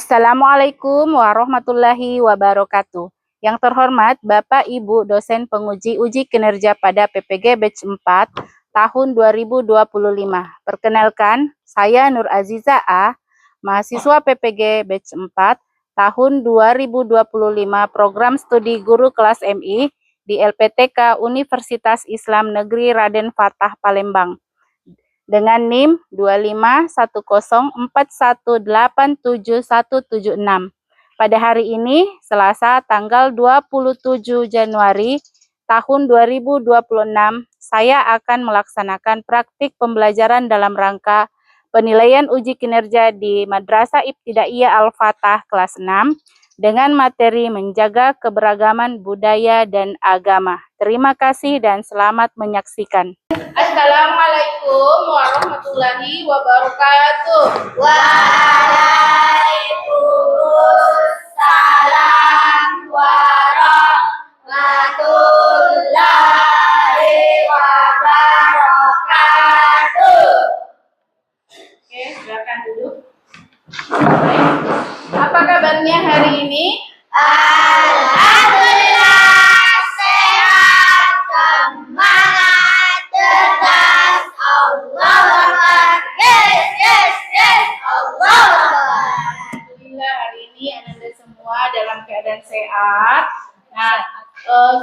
Assalamualaikum warahmatullahi wabarakatuh. Yang terhormat Bapak Ibu dosen penguji uji kinerja pada PPG Batch 4 tahun 2025. Perkenalkan, saya Nur Aziza A, mahasiswa PPG Batch 4 tahun 2025 program studi guru kelas MI di LPTK Universitas Islam Negeri Raden Fatah Palembang dengan NIM 25104187176. Pada hari ini, Selasa tanggal 27 Januari tahun 2026, saya akan melaksanakan praktik pembelajaran dalam rangka penilaian uji kinerja di Madrasah Ibtidaiyah Al-Fatah kelas 6 dengan materi menjaga keberagaman budaya dan agama. Terima kasih dan selamat menyaksikan. Assalamualaikum warahmatullahi wabarakatuh. Waalaikumsalam warahmatullahi wabarakatuh. Oke, silakan duduk. Apa kabarnya hari ini? Alhamdulillah sehat, semangat, cerdas, Allahu Akbar. Yes, Allahu Akbar. Alhamdulillah hari ini Anda semua dalam keadaan sehat. Nah,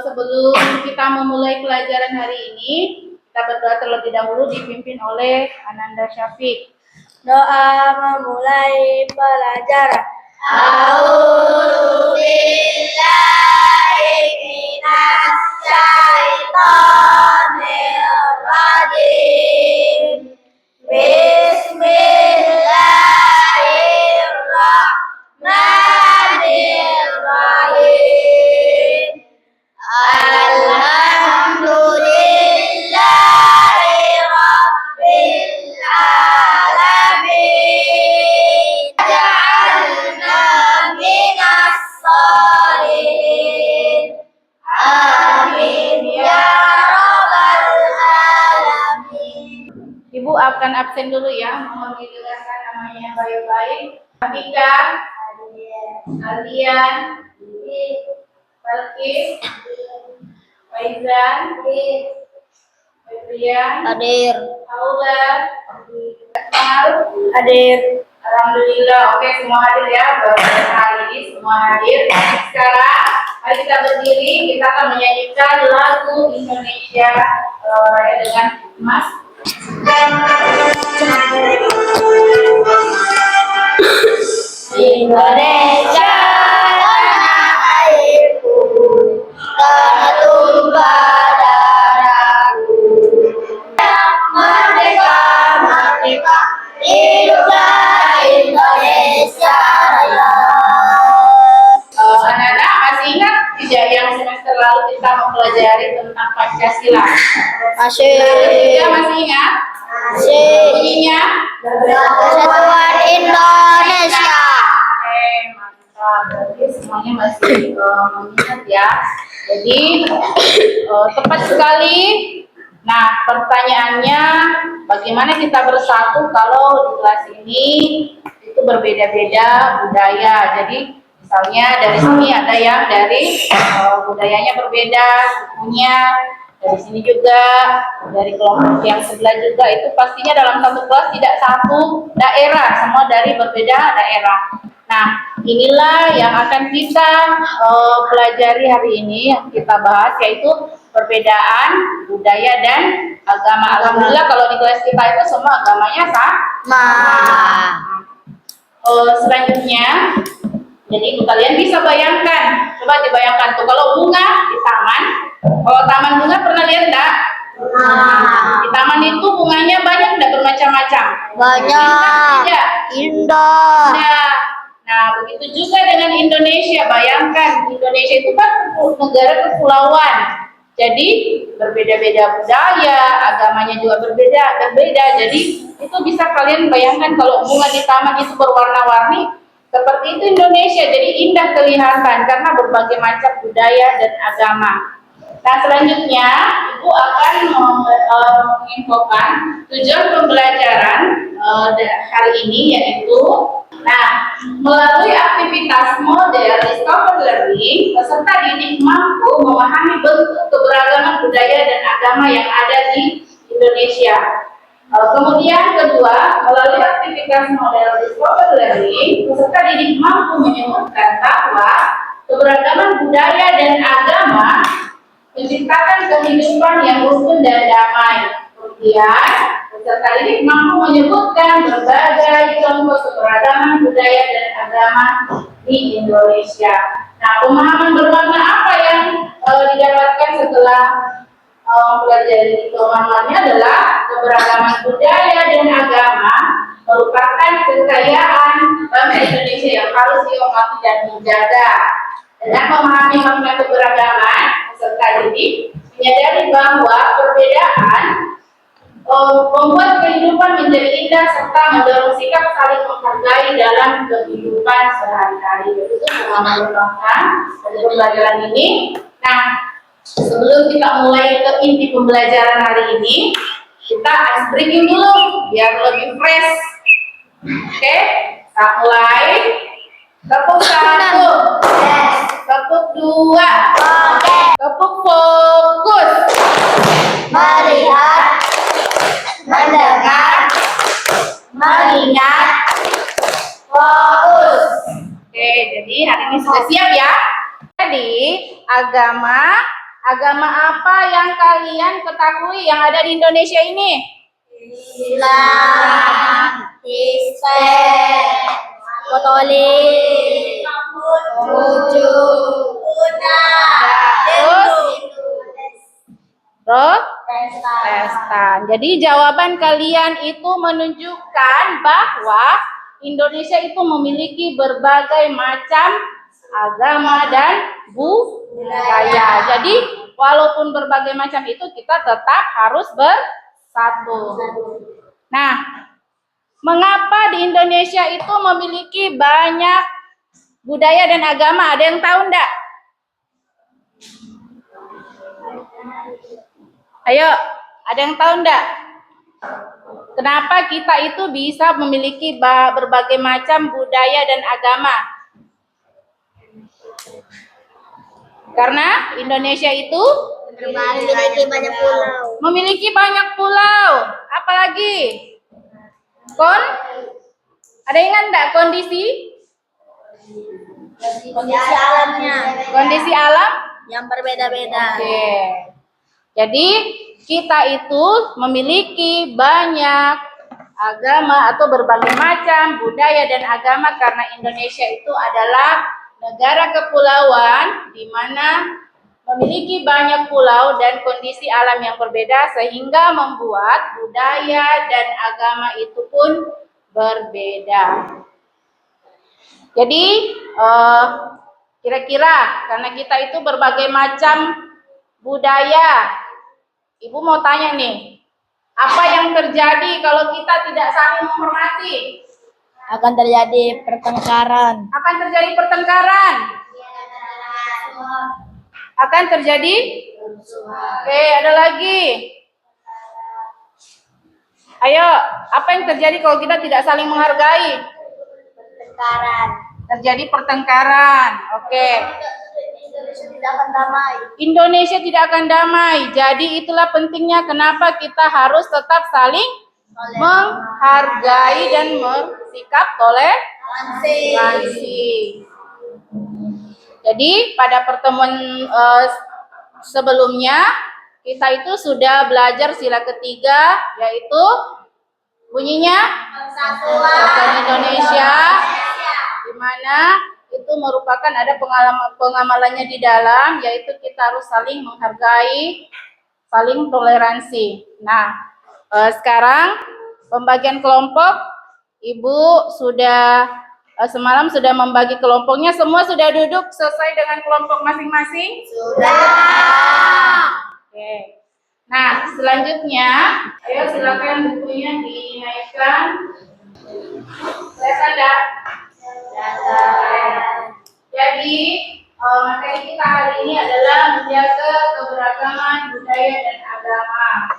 sebelum kita memulai pelajaran hari ini, kita berdoa terlebih dahulu dipimpin oleh Ananda Syafiq. Doa memulai pelajaran. A'udzu billahi minas syaitonir rajim. Bismillahirrahmanirrahim. Alhamdulillahi rabbil alamin. Ja'alna minas sholihin. Amin ya rabbal alamin. Ibu akan absen dulu ya, mohon didengarkan namanya baik-baik. Afika, Alian, Balkis, Faizan, Febrian, Hadir. Aula, Akmal, Hadir. Alhamdulillah, oke semua hadir ya, beberapa hari semua hadir. Sekarang mari kita berdiri, kita akan menyanyikan lagu Indonesia dengan Mas. Indonesia tanah airku, tertumpah darahku. Merdeka, merdeka, hiduplah Indonesia Raya. Anak-anak masih ingat tidak yang semester lalu kita mempelajari tentang Pancasila? Masih. Masih ingat? Masih. Bunyinya? Kesatuan Indonesia. Oke, mantap. Berarti semuanya masih mengingat ya. Jadi tepat sekali. Nah, pertanyaannya bagaimana kita bersatu kalau di kelas ini itu berbeda-beda budaya. Jadi misalnya dari sini ada yang dari budayanya berbeda, sukunya. Dari sini juga, dari kelompok yang sebelah juga, itu pastinya dalam satu kelas tidak satu daerah, semua dari berbeda daerah. Nah, inilah yang akan kita pelajari hari ini, yang kita bahas, yaitu perbedaan budaya dan agama. Alhamdulillah kalau di kelas kita itu semua agamanya sama. Selanjutnya, jadi kalian bisa bayangkan, coba dibayangkan tuh kalau bunga di taman. Kalau taman bunga pernah lihat enggak? Di taman itu bunganya banyak enggak, bermacam-macam? Banyak. Indah. Nah, begitu juga dengan Indonesia. Bayangkan, Indonesia itu kan negara kepulauan. Jadi berbeda-beda budaya, agamanya juga berbeda. Jadi itu bisa kalian bayangkan kalau bunga di taman itu berwarna-warni, seperti itu Indonesia. Jadi indah kelihatan karena berbagai macam budaya dan agama. Nah, selanjutnya Ibu akan menginfokan tujuan pembelajaran hari ini, yaitu melalui aktivitas model Discover Learning, peserta didik mampu memahami bentuk keberagaman budaya dan agama yang ada di Indonesia. Kemudian kedua, melalui aktivitas model Discover Learning, peserta didik mampu menyebutkan bahwa keberagaman budaya dan agama menciptakan kehidupan yang rukun dan damai. Kemudian, peserta didik mampu menyebutkan berbagai contoh keberagaman budaya dan agama di Indonesia. Nah, pemahaman bermakna apa yang didapatkan setelah mempelajari pemahamannya adalah keberagaman budaya dan agama merupakan kekayaan bangsa Indonesia yang harus dihormati dan dijaga. Dengan memahami makna keberagaman, peserta didik menyadari bahwa perbedaan membuat kehidupan menjadi indah serta mendorong sikap saling menghargai dalam kehidupan sehari-hari. Itu pemahaman bermakna dari pembelajaran ini. Nah, sebelum kita mulai ke inti pembelajaran hari ini, kita ice breaking dulu biar lebih fresh. Oke, kita mulai. Tepuk 1, tepuk 2, tepuk fokus. Melihat, mendengar, mengingat, fokus. Oke, jadi hari ini sudah siap ya. Jadi, agama apa yang kalian ketahui yang ada di Indonesia ini? Islam, Kristen, Katolik, Konghucu, Buddha, Protestan. Jadi jawaban kalian itu menunjukkan bahwa Indonesia itu memiliki berbagai macam agama dan budaya. Jadi walaupun berbagai macam itu, kita tetap harus bersatu. Nah, mengapa di Indonesia itu memiliki banyak budaya dan agama? Ada yang tahu enggak? Ayo, ada yang tahu enggak? Kenapa kita itu bisa memiliki berbagai macam budaya dan agama? Karena Indonesia itu memiliki banyak pulau. Apalagi? Ada ingat enggak kondisi alamnya kondisi alam? yang berbeda-beda. Oke. Jadi kita itu memiliki banyak agama atau berbagai macam budaya dan agama karena Indonesia itu adalah negara kepulauan di mana memiliki banyak pulau dan kondisi alam yang berbeda sehingga membuat budaya dan agama itu pun berbeda. Jadi kira-kira karena kita itu berbagai macam budaya, Ibu mau tanya nih, apa yang terjadi kalau kita tidak saling menghormati? Akan terjadi pertengkaran. Akan terjadi pertengkaran. Akan terjadi? Oke, ada lagi. Ayo, apa yang terjadi kalau kita tidak saling menghargai? Pertengkaran. Terjadi pertengkaran. Oke. Indonesia tidak akan damai. Indonesia tidak akan damai. Jadi itulah pentingnya kenapa kita harus tetap saling menghargai dan bersikap toleransi. Jadi pada pertemuan sebelumnya kita itu sudah belajar sila ketiga, yaitu bunyinya Persatuan Indonesia, di mana itu merupakan ada pengamalannya di dalam, yaitu kita harus saling menghargai, saling toleransi. Nah, sekarang pembagian kelompok, Ibu sudah semalam sudah membagi kelompoknya, semua sudah duduk sesuai dengan kelompok masing-masing? Sudah. Oke. Nah, selanjutnya, ayo silakan bukunya dinaikkan. Kelihatan enggak? Jadi, materi kita hari ini adalah menjaga keberagaman budaya dan agama.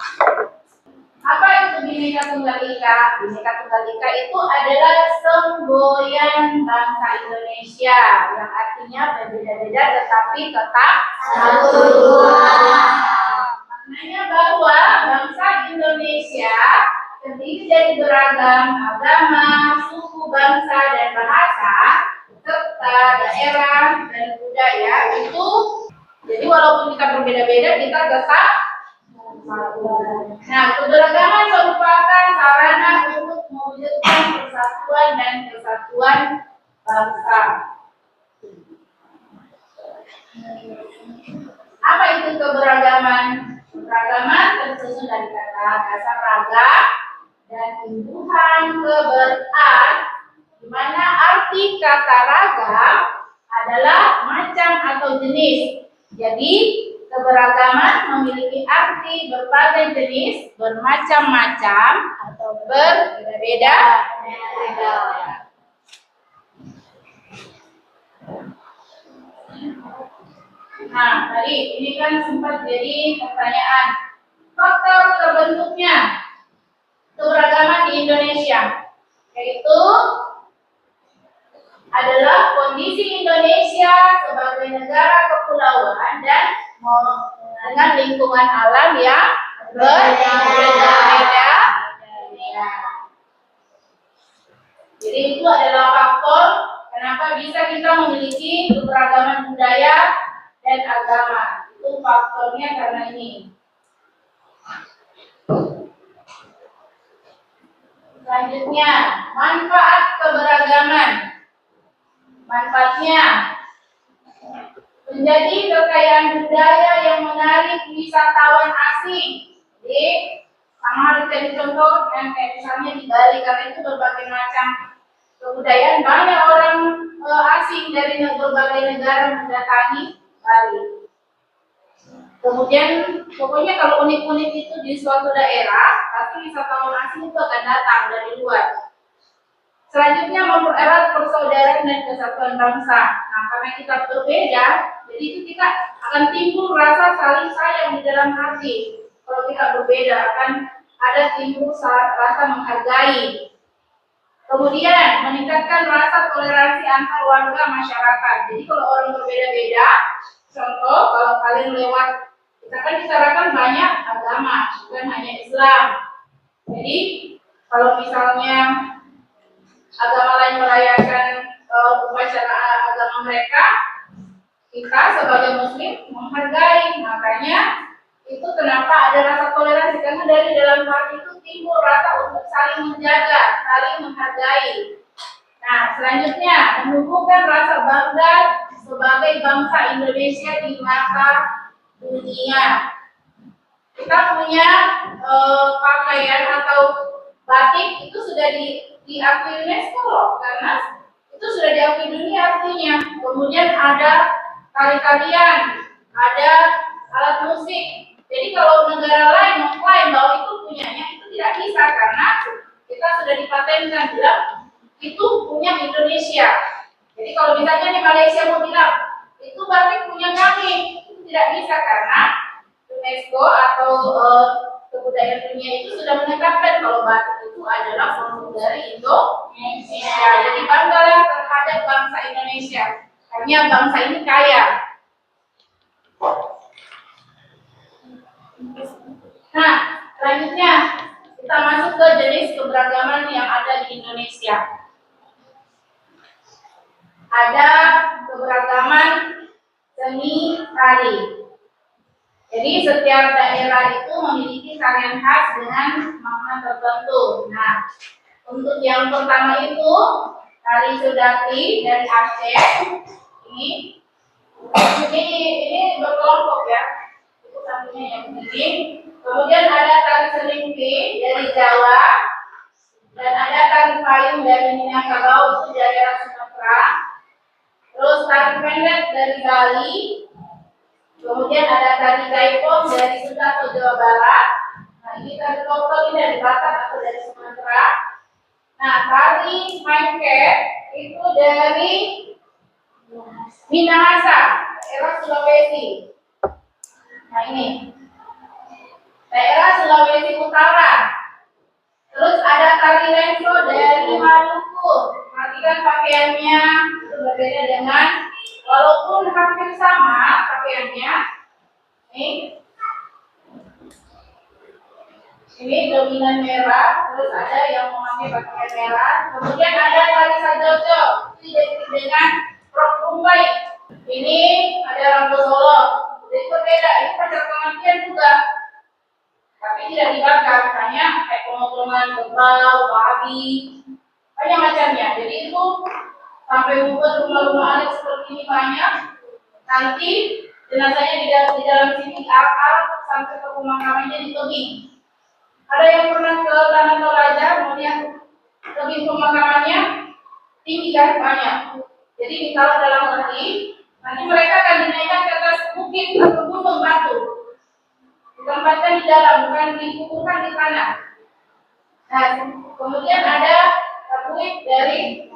Apa itu Bhinneka Tunggal Ika? Bhinneka Tunggal Ika itu adalah semboyan bangsa Indonesia yang artinya berbeda-beda tetapi tetap satu. Maknanya bahwa bangsa Indonesia terdiri dari beragam agama, suku, bangsa, dan bahasa, serta daerah dan budaya itu. Jadi walaupun kita berbeda-beda, kita tetap. Nah, keberagaman merupakan sarana untuk mewujudkan persatuan dan kesatuan bangsa. Apa itu keberagaman? Keberagaman tersusun dari kata dasar raga dan imbuhan keberart, di mana arti kata raga adalah macam atau jenis. Jadi keberagaman memiliki arti berbagai jenis, bermacam-macam, atau berbeda-beda. Nah, tadi ini kan sempat jadi pertanyaan. Faktor terbentuknya keberagaman di Indonesia, yaitu adalah kondisi Indonesia sebagai negara kepulauan dan dengan lingkungan alam yang berbeda-beda. Jadi itu adalah faktor kenapa bisa kita memiliki keberagaman budaya dan agama. Itu faktornya karena ini. Selanjutnya, manfaat keberagaman. Manfaatnya menjadi kekayaan budaya yang menarik wisatawan asing. Jadi sama jadi contoh yang kayak misalnya di Bali, karena itu berbagai macam kebudayaan, banyak orang asing dari berbagai negara mendatangi Bali. Kemudian pokoknya kalau unik-unik itu di suatu daerah, pasti wisatawan asing itu akan datang dari luar. Selanjutnya mempererat persaudaraan dan kesatuan bangsa. Nah, karena kita berbeda, jadi itu kita akan timbul rasa saling sayang di dalam hati. Kalau kita berbeda akan ada timbul rasa menghargai. Kemudian meningkatkan rasa toleransi antar warga masyarakat. Jadi kalau orang berbeda-beda, contoh kalau kalian lewat, kita kan bicarakan banyak agama, bukan hanya Islam. Jadi kalau misalnya agama lain merayakan upacara agama mereka, kita sebagai muslim menghargai. Makanya itu kenapa ada rasa toleransi, karena dari dalam hati itu timbul rasa untuk saling menjaga, saling menghargai. Nah, selanjutnya menumbuhkan rasa bangga sebagai bangsa Indonesia di mata dunia. Kita punya pakaian atau batik itu sudah diakui UNESCO loh, karena itu sudah diakui dunia artinya. Kemudian ada tari-tarian, ada alat musik. Jadi kalau negara lain mengklaim bahwa itu punyanya, itu tidak bisa, karena kita sudah dipatenkan bilang itu punya Indonesia. Jadi kalau misalnya di Malaysia mau bilang itu batik punya kami, itu tidak bisa, karena UNESCO atau kebudayaan dunia itu sudah menetapkan kalau batik itu adalah produk dari Indonesia. Jadi banggalah terhadap bangsa Indonesia, karena bangsa ini kaya. Nah, selanjutnya kita masuk ke jenis keberagaman yang ada di Indonesia. Ada keberagaman seni tari. Jadi setiap daerah itu memiliki tarian khas dengan makna tertentu. Nah, untuk yang pertama itu tari Sudati dari Aceh. Ini berkelompok ya. Itu tarinya yang begini. Kemudian ada tari Seringki dari Jawa, dan ada tari payung dari Minangkabau, itu daerah Sumatera. Terus tari pendek dari Bali. Kemudian ada tari Jaipong dari Sunda atau Jawa Barat. Nah, ini tari Topeng ini dari Batak atau dari Sumatera. Nah, tari Mengket itu dari Minahasa, daerah Sulawesi. Nah, ini. daerah Sulawesi Utara. Terus ada Tari Lenso dari Maluku. Perhatikan pakaiannya itu berbeda dengan, walaupun hampir sama pakaiannya. Ini dominan merah, terus ada yang memakai pakaian merah. Kemudian ada Tari Sajojo, itu identik dengan rok Mumbai. Ini ada Rambu Solo. Jadi berbeda, ini pacar pengantin juga, tapi tidak dibakar, hanya kayak pemotongan kerbau, babi, banyak macamnya. Jadi itu sampai membuat rumah-rumah adat seperti ini banyak. Nanti jenazahnya di dalam sini arak-arak sampai ke pemakamannya di tebing. Ada yang pernah ke Tanah Toraja, kemudian tebing pemakamannya tinggi kan, banyak. Jadi ditaruh dalam peti, nanti mereka akan dinaikkan ke atas bukit atau gunung batu, ditempatkan di dalam, bukan dikuburkan di tanah. Nah, kemudian ada tabuik dari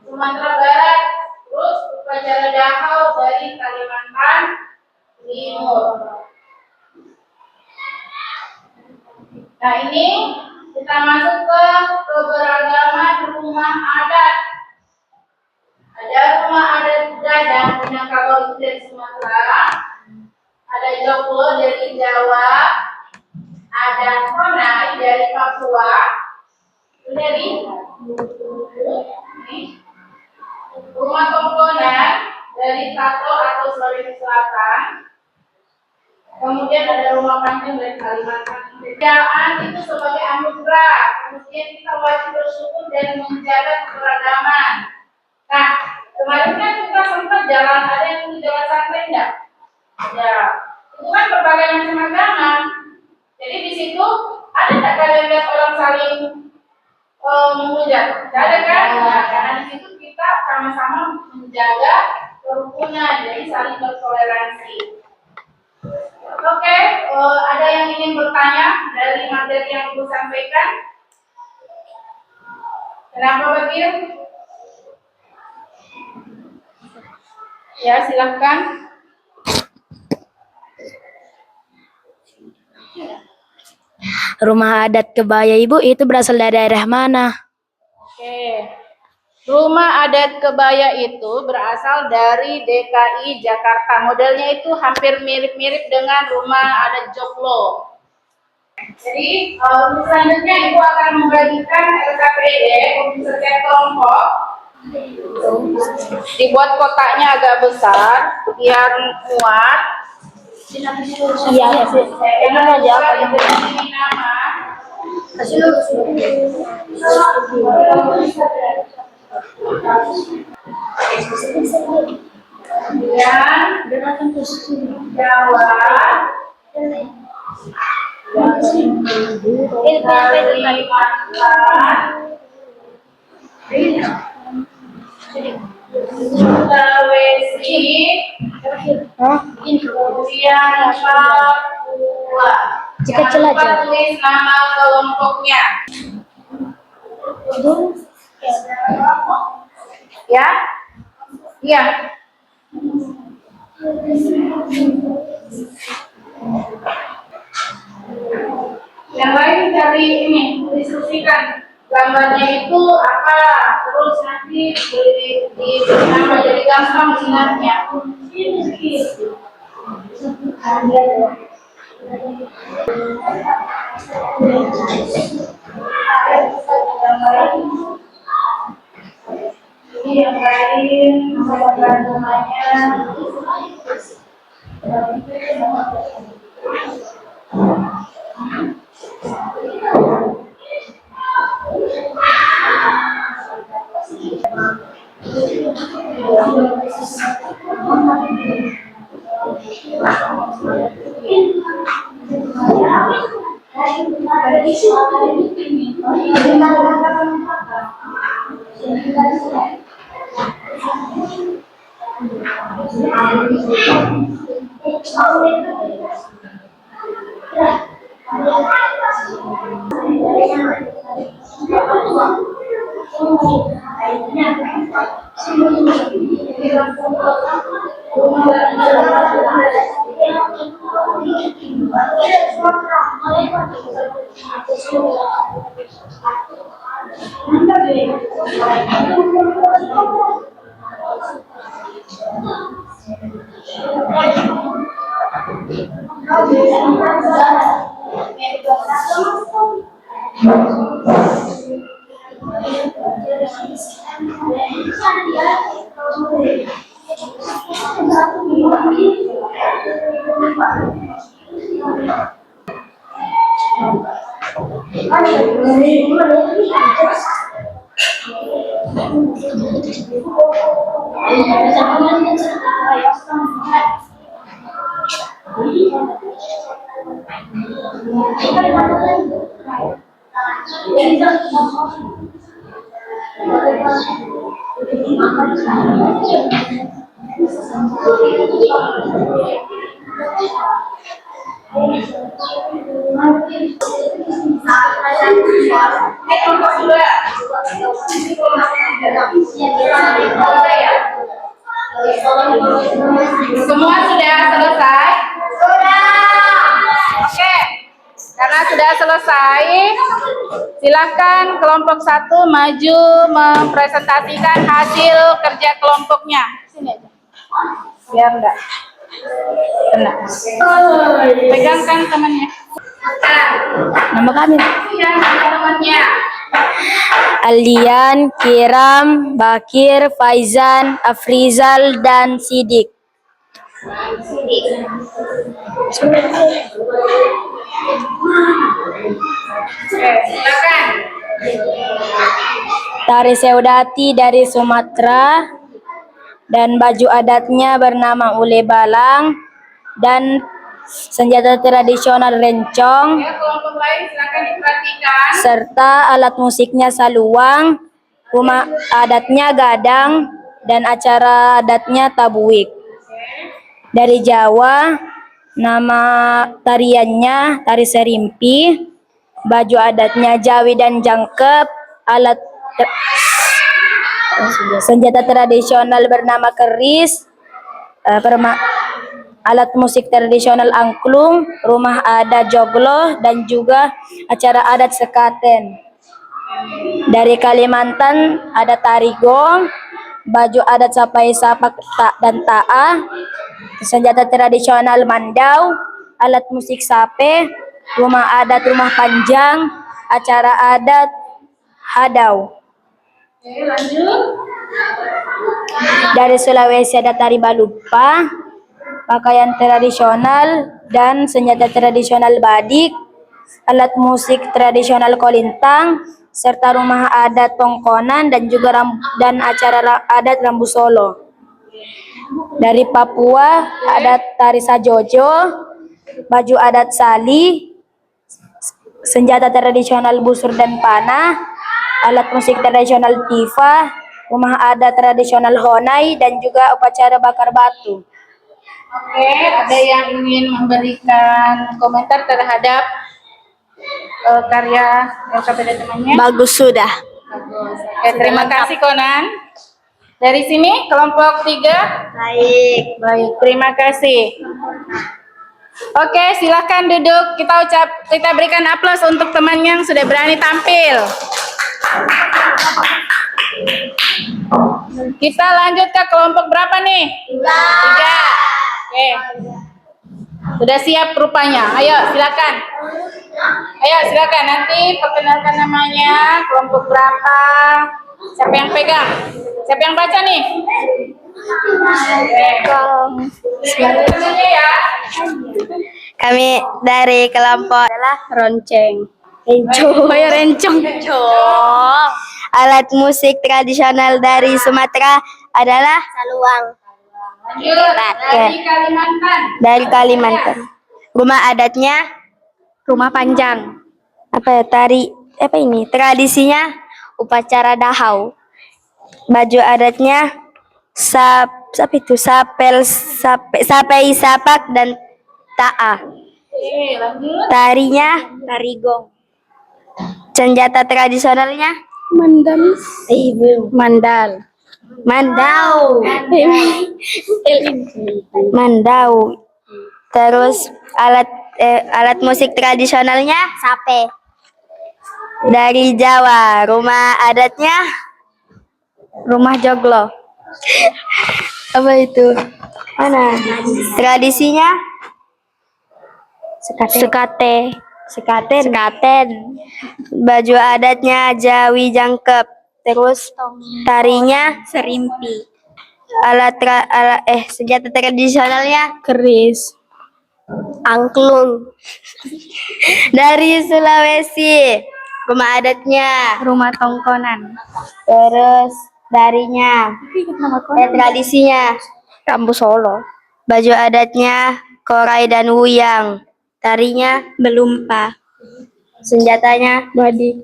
Sumatera Barat, terus upacara dahau dari Kalimantan Timur. Nah, ini kita masuk ke keberagaman rumah adat. Ada rumah adat Gadang, Minangkabau itu dari Sumatera. Ada Joglo dari Jawa, ada Konai dari Papua, dari rumah Tongkonan dari Tato atau Sulawesi Selatan. Kemudian ada rumah Panjang dari Kalimantan. Kerjaan itu sebagai anugerah. Kemudian kita wajib bersyukur dan menjaga keberagaman. Nah, kemarin kan kita sempat jalan, ada yang di jalan santri enggak? Ya, itu kan berbagai macam agama. Jadi di situ ada tak kalian lihat orang saling menghujat? Tidak ada kan? Nah, karena di situ kita sama-sama menjaga kerukunan, jadi saling bertoleransi. Oke, ada yang ingin bertanya dari materi yang Ibu sampaikan? Kenapa Bakir? Ya, silakan. Rumah adat kebaya Ibu itu berasal dari daerah mana? Oke. Rumah adat kebaya itu berasal dari DKI Jakarta. Modelnya itu hampir mirip-mirip dengan rumah adat Joglo. Jadi selanjutnya Ibu akan membagikan LKPD untuk setiap kelompok. Dibuat kotaknya agak besar biar muat. Iya, ini aja apa yang Ini nama. Kemudian Jawa, Sulawesi, kemudian Papua. Jangan lupa tulis nama kelompoknya. Ya, iya. Yang lain dari ini diskusikan gambarnya itu apa, terus nanti di nama jadi gampang ingatnya. Ini yang lain namanya. Semua sudah selesai? Sudah. Oke. Karena sudah selesai, silakan kelompok 1 maju mempresentasikan hasil kerja kelompoknya. Sini aja. Biar enggak kena. Pegangkan temannya. Nama kami Ya, temannya. Alian, Kiram, Bakir, Faizan, Afrizal, dan Sidik. Oke, silakan. Tari Seudati dari Sumatera dan baju adatnya bernama ule balang dan senjata tradisional rencong Ya, kelompok lain silakan diperhatikan. serta alat musiknya saluang, rumah adatnya gadang, dan acara adatnya tabuik. Dari Jawa, nama tariannya tari serimpi, baju adatnya jawi dan jangkep, senjata tradisional bernama keris, alat musik tradisional angklung, rumah adat joglo, dan juga acara adat sekaten. Dari Kalimantan ada tari gong, baju adat sapai sapak dan ta'a, senjata tradisional mandau, alat musik sape, rumah adat rumah panjang, acara adat hadau. Oke, lanjut. Dari Sulawesi ada tari balupa, pakaian tradisional dan senjata tradisional badik, alat musik tradisional kolintang, serta rumah adat tongkonan dan juga dan acara adat rambu solo. Dari Papua ada tari sajojo, baju adat sali, senjata tradisional busur dan panah, alat musik tradisional tifa, rumah adat tradisional honai, dan juga upacara bakar batu. Oke, ada yang ingin memberikan komentar terhadap karya LKPD temannya? Bagus sudah. Bagus. Oke, terima kasih Konan. Dari sini kelompok 3. Baik. Baik, terima kasih. Oke, silakan duduk. Kita berikan aplaus untuk teman yang sudah berani tampil. Kita lanjut ke kelompok berapa nih? 3. Oke. Sudah siap rupanya. Ayo, silakan. Nanti perkenalkan namanya, kelompok berapa, siapa yang pegang, siapa yang baca nih? Namanya ya. Kami dari kelompok adalah ronceng. Rencong. Alat musik tradisional dari Sumatera adalah saluang. Lanjut, dari Kalimantan. Dari Kalimantan. Rumah adatnya rumah panjang. Apa ya, tradisinya upacara dahau. Baju adatnya sapai sapak dan ta'a. Oke, lanjut. Tarinya tari gong. Senjata tradisionalnya mandau. Terus alat musik tradisionalnya Sape. dari Jawa. Rumah adatnya Rumah joglo. apa itu? Mana? Tradisinya Sekate. sekaten. Baju adatnya Jawi Jangkep. Terus tarinya Serimpi. senjata tradisionalnya Keris. angklung. Dari Sulawesi, rumah adatnya. Rumah tongkonan. Terus darinya, tradisinya. Rambu Solo. Baju adatnya Korai dan Wuyang. Tarinya, Belumpa. senjatanya, Badik.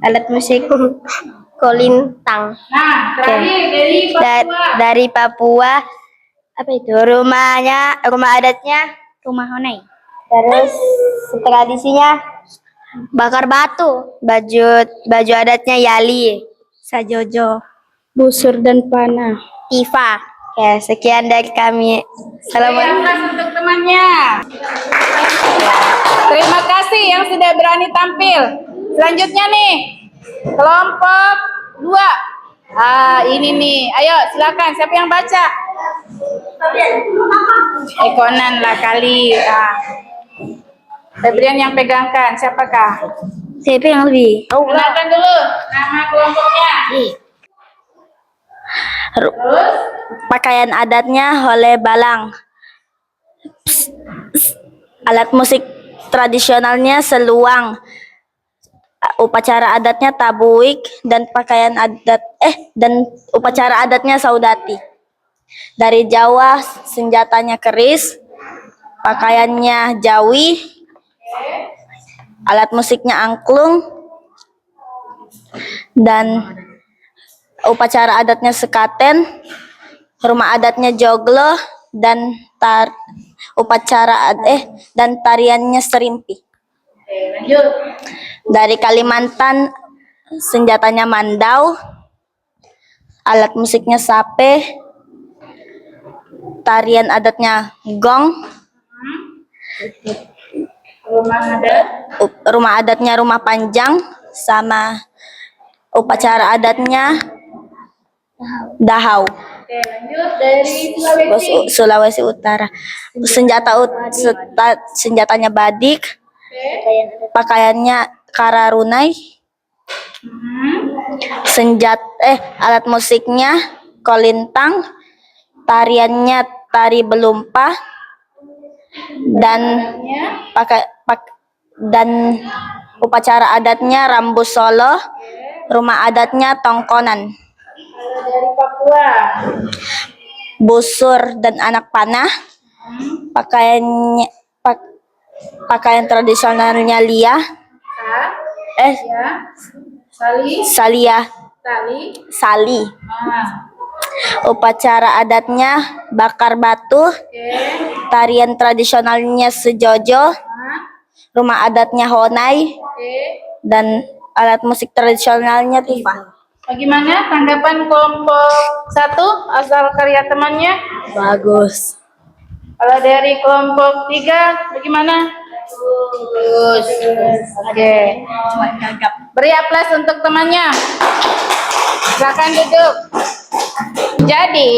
alat musik kolintang. Nah, terakhir dari Papua. Dari Papua, apa itu? Rumah adatnya. Rumah Honai. Terus tradisinya Bakar batu. baju adatnya Yali. Sajojo. Busur dan panah. Tifa. Ya, sekian dari kami. Selamat Assalamualaikum. untuk temannya. Terima kasih yang sudah berani tampil. Selanjutnya nih, kelompok 2. Ini nih. Ayo, silakan. Siapa yang baca? Ekonan lah kali. Febrian yang pegangkan. Siapakah? Siapa yang lebih? Kenalkan dulu nama kelompoknya. Terus? Pakaian adatnya Hole Balang. Alat musik tradisionalnya seluang. Upacara adatnya tabuik dan upacara adatnya saudati. Dari Jawa senjatanya keris, pakaiannya Jawi, alat musiknya angklung, dan upacara adatnya sekaten, rumah adatnya joglo, dan dan tariannya serimpi. Oke, lanjut. Dari Kalimantan senjatanya mandau, alat musiknya sape, tarian adatnya gong, Rumah adat. rumah adatnya rumah panjang, sama upacara adatnya dahau. Oke, lanjut dari Sulawesi. Sulawesi Utara. Senjatanya badik, Oke. pakaiannya kararunai, alat musiknya kolintang, tariannya tari belumpa, dan dan upacara adatnya rambu Solo, rumah adatnya tongkonan, Kalau dari Papua. busur dan anak panah, pakaian tradisionalnya liah, Ya. Sali. salia, Tali. sali. Ah. Upacara adatnya bakar batu, Oke. tarian tradisionalnya sejojo, Ah. rumah adatnya honai, Oke. dan alat musik tradisionalnya tifa. Bagaimana tanggapan kelompok 1 asal karya temannya? Bagus. Kalau dari kelompok 3 bagaimana? Bagus. Oke. Beri aplaus untuk temannya. Silakan duduk. Jadi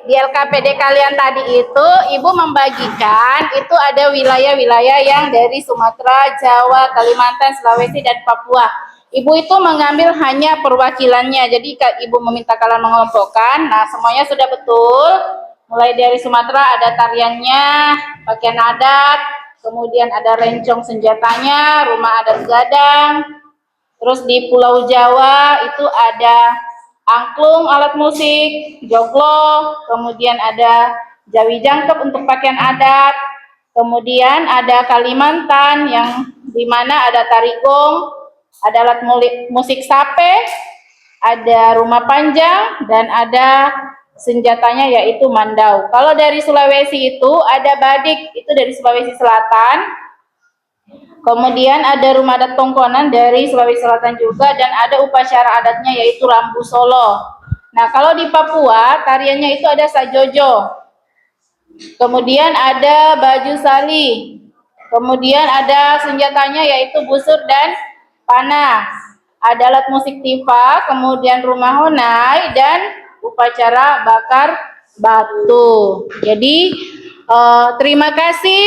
di LKPD kalian tadi itu Ibu membagikan itu ada wilayah-wilayah yang dari Sumatera, Jawa, Kalimantan, Sulawesi, dan Papua. Ibu itu mengambil hanya perwakilannya. Jadi Ibu meminta kalian mengelompokkan. Nah, semuanya sudah betul. Mulai dari Sumatera ada tariannya, pakaian adat, kemudian ada rencong senjatanya, rumah adat gadang. Terus di Pulau Jawa itu ada angklung alat musik, joglo, kemudian ada Jawi Jangkep untuk pakaian adat. Kemudian ada Kalimantan yang dimana ada tari gong, ada alat musik sape, ada rumah panjang, dan ada senjatanya yaitu mandau. Kalau dari Sulawesi itu ada badik, itu dari Sulawesi Selatan. Kemudian ada rumah adat tongkonan dari Sulawesi Selatan juga, dan ada upacara adatnya yaitu rambu Solo. Nah, kalau di Papua tariannya itu ada sajojo. Kemudian ada baju sali. Kemudian ada senjatanya yaitu busur dan panah. Ada alat musik tifa, kemudian rumah honai dan upacara bakar batu. Jadi terima kasih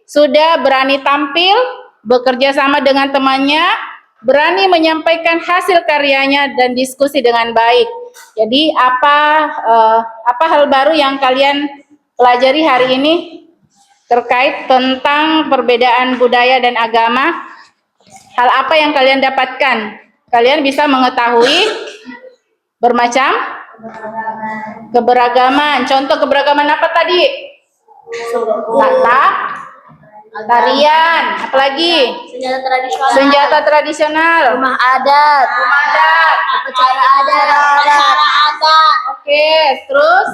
sudah berani tampil, bekerja sama dengan temannya, berani menyampaikan hasil karyanya dan diskusi dengan baik. Jadi apa hal baru yang kalian pelajari hari ini terkait tentang perbedaan budaya dan agama? Hal apa yang kalian dapatkan? Kalian bisa mengetahui bermacam keberagaman. Contoh keberagaman apa tadi? Tata, tarian, apalagi? Senjata tradisional. Rumah adat, Rumah adat. upacara adat, Oke, terus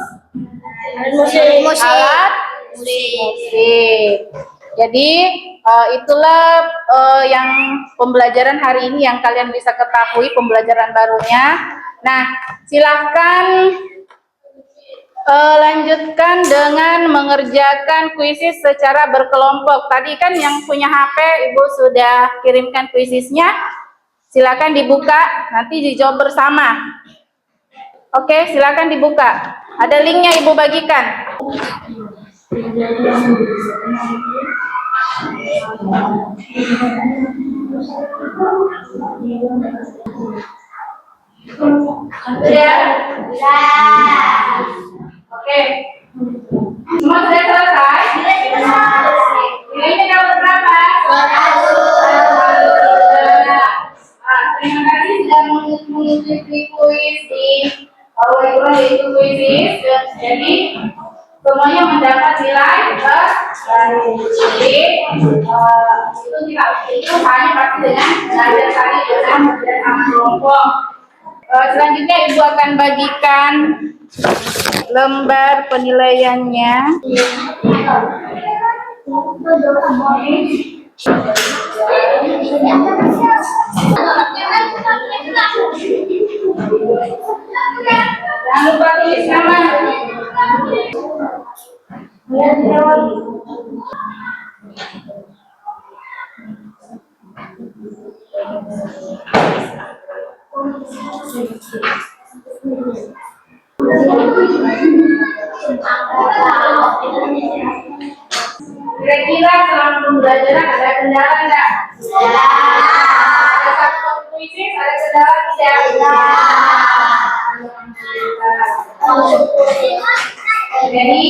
musik. alat musik. Jadi itulah yang pembelajaran hari ini yang kalian bisa ketahui, pembelajaran barunya. Nah, silahkan lanjutkan dengan mengerjakan kuisis secara berkelompok. Tadi kan yang punya HP Ibu sudah kirimkan kuisisnya. Silakan dibuka, nanti dijawab bersama. Oke, silakan dibuka. Ada linknya Ibu bagikan. Sudah? Oke. Semua sudah selesai? Nilainya dapat berapa? 100. Terima kasih sudah mengikuti kuis di webinar yaitu kuisis. Jadi semuanya mendapat nilai jadi itu hanya pasti dengan belajar tadi dengan bersama kelompok. Selanjutnya Ibu akan bagikan lembar penilaiannya. Jangan lupa tulis nama. Kira-kira selama pembelajaran ada kendala enggak? Ya. Ada satu kuisis ada kendala tidak? Jadi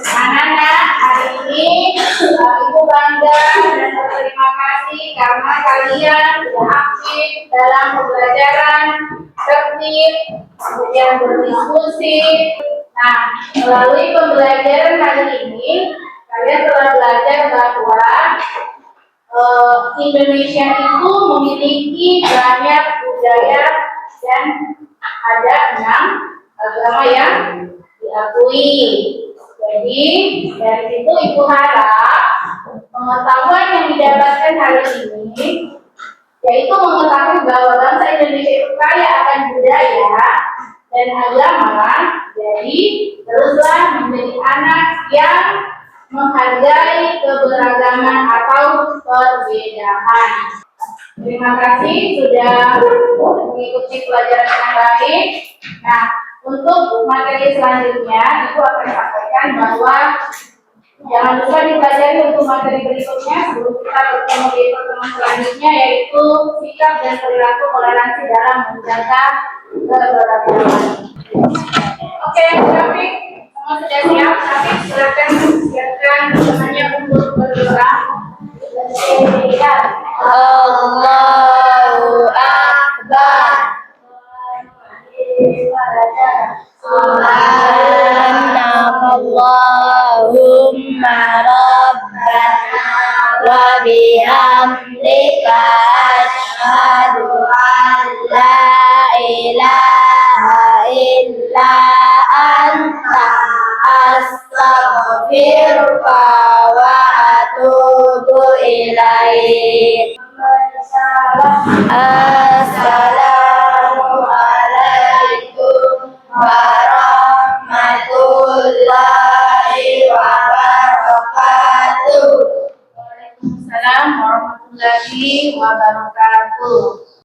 anak-anak hari ini Ibu bangga dan berterima kasih karena kalian sudah aktif dalam pembelajaran, tertib, kemudian berdiskusi. Nah, melalui pembelajaran hari ini kalian telah belajar bahwa Indonesia itu memiliki banyak budaya dan ada 6 agama yang diakui. Jadi dari situ Ibu harap pengetahuan yang didapatkan hari ini yaitu mengetahui bahwa bangsa Indonesia itu kaya akan budaya dan agama. Jadi teruslah menjadi anak yang menghargai keberagaman atau perbedaan. Terima kasih sudah mengikuti pelajaran yang baik. Nah, untuk materi selanjutnya, Ibu akan sampaikan bahwa jangan lupa dipelajari untuk materi berikutnya sebelum kita bertemu di pertemuan selanjutnya, yaitu sikap dan perilaku toleransi dalam menjaga keberagaman. Oke, Taufik, semua sudah siap. Taufik, silakan siapkan temannya untuk berdoa. Allahu Akbar. Subhanallahumma rabbana wa bihamdika asyhadu an la ilaha illa anta astaghfiruka wa atubu ilaik. Assalamualaikum warahmatullahi wabarakatuh. wabarakatuh.